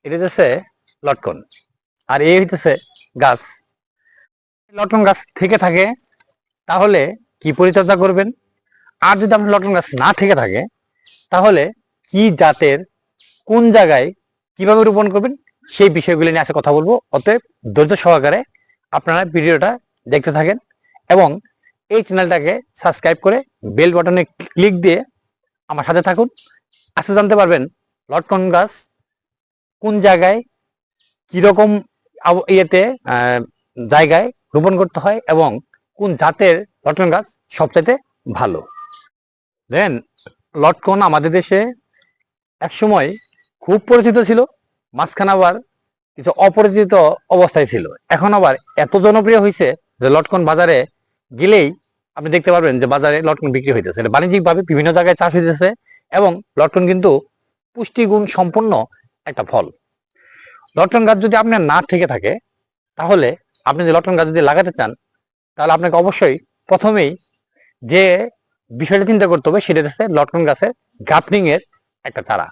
এটা হচ্ছে লটকন, আর এই হইতেছে গাছ। লটকন গাছ থেকে থাকে তাহলে কি পরিচর্যা করবেন, আর যদি আপনার লটকন গাছ না থেকে থাকে তাহলে কি জাতের, কোন জায়গায় কিভাবে রোপণ করবেন, সেই বিষয়গুলি নিয়ে আজকে কথা বলবো। অতএব ধৈর্য সহকারে আপনারা ভিডিওটা দেখতে থাকেন এবং এই চ্যানেলটাকে সাবস্ক্রাইব করে বেল বাটনে ক্লিক দিয়ে আমার সাথে থাকুন। আজকে জানতে পারবেন লটকন গাছ কোন জায়গায় কিরকম ইয়েতে জায়গায় রোপণ করতে হয় এবং কোন জাতের লটকন গাছ সবচেয়ে ভালো। দেন লটকন আমাদের দেশে একসময় খুব পরিচিত ছিল, মাঝখানে আবার কিছু অপরিচিত অবস্থায় ছিল। এখন আবার এত জনপ্রিয় হয়েছে যে লটকন বাজারে গেলেই আপনি দেখতে পারবেন যে বাজারে লটকন বিক্রি হইতেছে। এটা বাণিজ্যিকভাবে বিভিন্ন জায়গায় চাষ হইতেছে এবং লটকন কিন্তু পুষ্টিগুণ সম্পন্ন একটা ফল। লটকন গাছ যদি আপনার না থেকে থাকে তাহলে আপনি যে লটকন গাছ যদি লাগাতে চান তাহলে আপনাকে অবশ্যই প্রথমেই যে বিষয়টা চিন্তা করতে হবে সেটা হচ্ছে লটকন গাছের গাপনিং এর একটা চারা,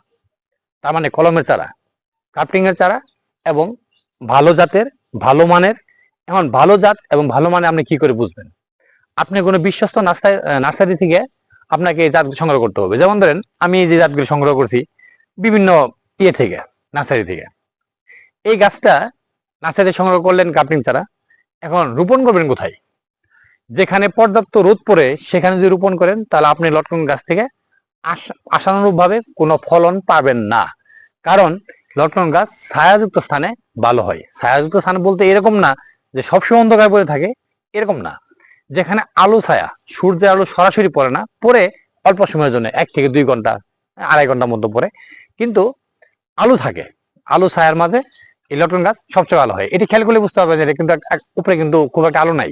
তার মানে কলমের চারা, গাপনিং এর চারা এবং ভালো জাতের, ভালো মানের। এখন ভালো জাত এবং ভালো মানে আপনি কি করে বুঝবেন? আপনি কোনো বিশ্বস্ত নার্সারি থেকে আপনাকে এই জাতগুলো সংগ্রহ করতে হবে। যেমন ধরেন আমি এই যে জাতগুলো সংগ্রহ করছি বিভিন্ন ইয়ে থেকে, নার্সারি থেকে। এই গাছটা নার্সারি সংগ্রহ করলেন গাপনিং চারা, এখন রোপণ করবেন কোথায়? যেখানে পর্যাপ্ত রোদ পড়ে সেখানে যদি রোপণ করেন তাহলে আপনি লটকন গাছ থেকে আশানুরূপ ভাবে কোনো ফলন পাবেন না। কারণ লটকন গাছ ছায়াযুক্ত স্থানে ভালো হয়। ছায়াযুক্ত স্থান বলতে এরকম না যে সবসময় অন্ধকার পড়ে থাকে, এরকম না। যেখানে আলো ছায়া, সূর্যের আলো সরাসরি পড়ে না, পড়ে অল্প সময়ের জন্য 1 থেকে 2 ঘন্টা, 2.5 ঘন্টার মধ্যে পড়ে, কিন্তু আলো থাকে, আলো ছায়ার মাঝে এই লটকন গাছ সবচেয়ে ভালো হয়। এটি খেয়াল করলে বুঝতে হবে যে কিন্তু উপরে কিন্তু খুব একটা আলো নাই,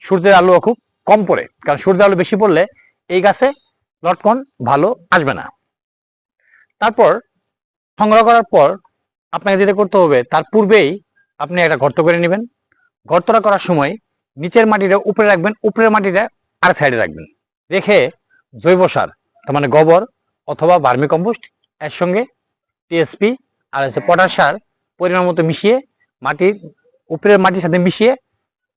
সূর্যের আলো খুব কম পড়ে। কারণ সূর্যের আলো বেশি পড়লে এই গাছে লটকন ভালো আসবে না। তারপর সংগ্রহ করার পর আপনাকে যেটা করতে হবে, তার পূর্বেই আপনি একটা গর্ত করে নেবেন। গর্তটা করার সময় নিচের মাটিটা উপরে রাখবেন, উপরের মাটিটা আর সাইডে রাখবেন। রেখে জৈব সার, তার মানে গোবর অথবা ভার্মি কম্পোস্ট এর সঙ্গে টিএসপি আর হচ্ছে পটাশ সার পরিমাণ মতো মিশিয়ে মাটির উপরের মাটির সাথে মিশিয়ে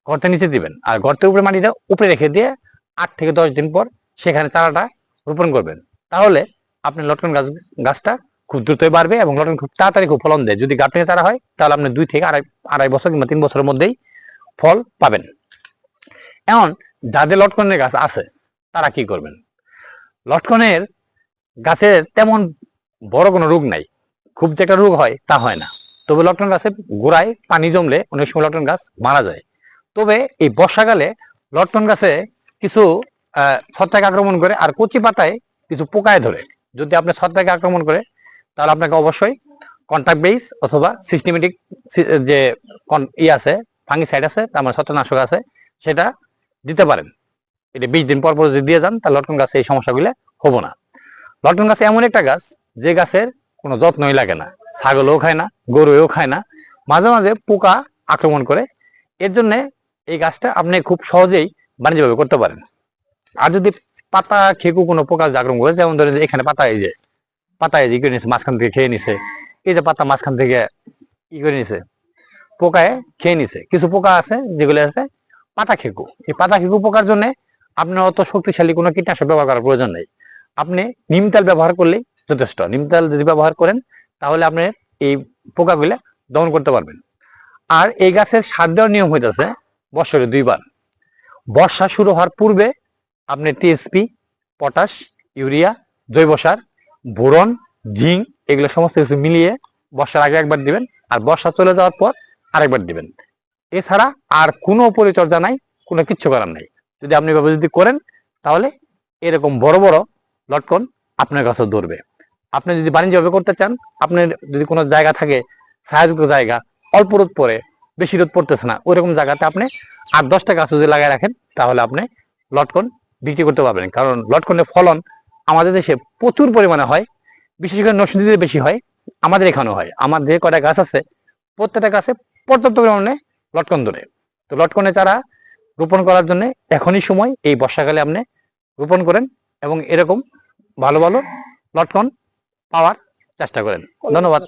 গর্তের নিচে দিবেন। আর গর্তের উপরে মাটিটা উপরে রেখে দিয়ে 8 থেকে 10 দিন পর সেখানে চারাটা রোপণ করবেন। তাহলে আপনি লটকন গাছটা খুব দ্রুতই বাড়বে এবং লটকন খুব তাড়াতাড়ি খুব ফলন দেয়। যদি গাপনিং চারা হয় তাহলে আপনি 2 থেকে আড়াই বছর কিংবা 3 বছরের মধ্যেই ফল পাবেন। এখন যাদের লটকনের গাছ আছে তারা কি করবেন? লটকনের গাছের তেমন বড় কোনো রোগ নাই, খুব যে একটা রোগ হয় তা হয় না। তবে লটকন গাছের গোড়ায় পানি জমলে অনেক সময় লটকন গাছ মারা যায়। তবে এই বর্ষাকালে লটকন গাছে কিছু ছত্রাক আক্রমণ করে আর কচি পাতায় কিছু পোকায় ধরে। যদি আপনি ছত্রাক আক্রমণ করে তাহলে আপনাকে অবশ্যই কন্টাক্ট বেস অথবা সিস্টেমেটিক যে আছে, ফাঙ্গিসাইড আছে, তার মানে ছত্রাকনাশক আছে, সেটা দিতে পারেন। এটা 20 দিন পর পর যদি দিয়ে যান তাহলে লটকন গাছে এই সমস্যাগুলো হবো না। লটকন গাছ এমন একটা গাছ যে গাছের কোনো যত্নই লাগে না, ছাগলও খায় না, গরুও খায় না, মাঝে মাঝে পোকা আক্রমণ করে। এর জন্য এই গাছটা আপনি খুব সহজেই বাণিজ্যিকভাবে করতে পারেন। আর যদি পাতা খেকু কোনো পোকা আক্রমণ করে, যেমন ধরেন এখানে পাতা এই যে করে নিছে, মাঝখান থেকে খেয়ে নিছে, এই যে পাতা মাঝখান থেকে ই করে নিছে, পোকায় খেয়ে নিছে। কিছু পোকা আছে যেগুলো আছে পাতা খেকু। এই পাতা খেকু পোকার জন্য আপনার অত শক্তিশালী কোনো কীটনাশক ব্যবহার করার প্রয়োজন নেই। আপনি নিম তেল ব্যবহার করলেই যথেষ্ট। নিম তেল যদি ব্যবহার করেন তাহলে আপনি এই পোকাগুলা দমন করতে পারবেন। আর এই গাছের সার দেওয়ার নিয়ম হইতেছে বছরে 2 বার। বর্ষা শুরু হওয়ার পূর্বে আপনি টিএসপি, পটাশ, ইউরিয়া, জৈব সার, বোরন, জিঙ্ক এগুলো সমস্ত কিছু মিলিয়ে বর্ষার আগে একবার দিবেন, আর বর্ষা চলে যাওয়ার পর আরেকবার দিবেন। এছাড়া আর কোনো পরিচর্যা নাই, কোনো কিচ্ছু করার নাই। যদি আপনি এভাবে যদি করেন তাহলে এরকম বড় বড় লটকন আপনার কাছে ধরবে। আপনি যদি বাণিজ্যভাবে করতে চান, আপনার যদি কোনো জায়গা থাকে ছায়াযুক্ত জায়গা, অল্প রোদ পড়ে, বেশি রোদ পড়তেছে না, ওইরকম জায়গাতে আপনি 8-10টা গাছ যদি লাগাই রাখেন তাহলে আপনি লটকন বিক্রি করতে পারবেন। কারণ লটকনের ফলন আমাদের দেশে প্রচুর পরিমাণে হয়, বিশেষ করে নরসিংদীতে বেশি হয়, আমাদের এখানেও হয়। আমাদের যে কটা গাছ আছে প্রত্যেকটা গাছে পর্যাপ্ত পরিমাণে লটকন ধরে। তো লটকনের চারা রোপণ করার জন্য এখনই সময়, এই বর্ষাকালে আপনি রোপণ করেন এবং এরকম ভালো ভালো লটকন পাওয়ার চেষ্টা করেন। ধন্যবাদ।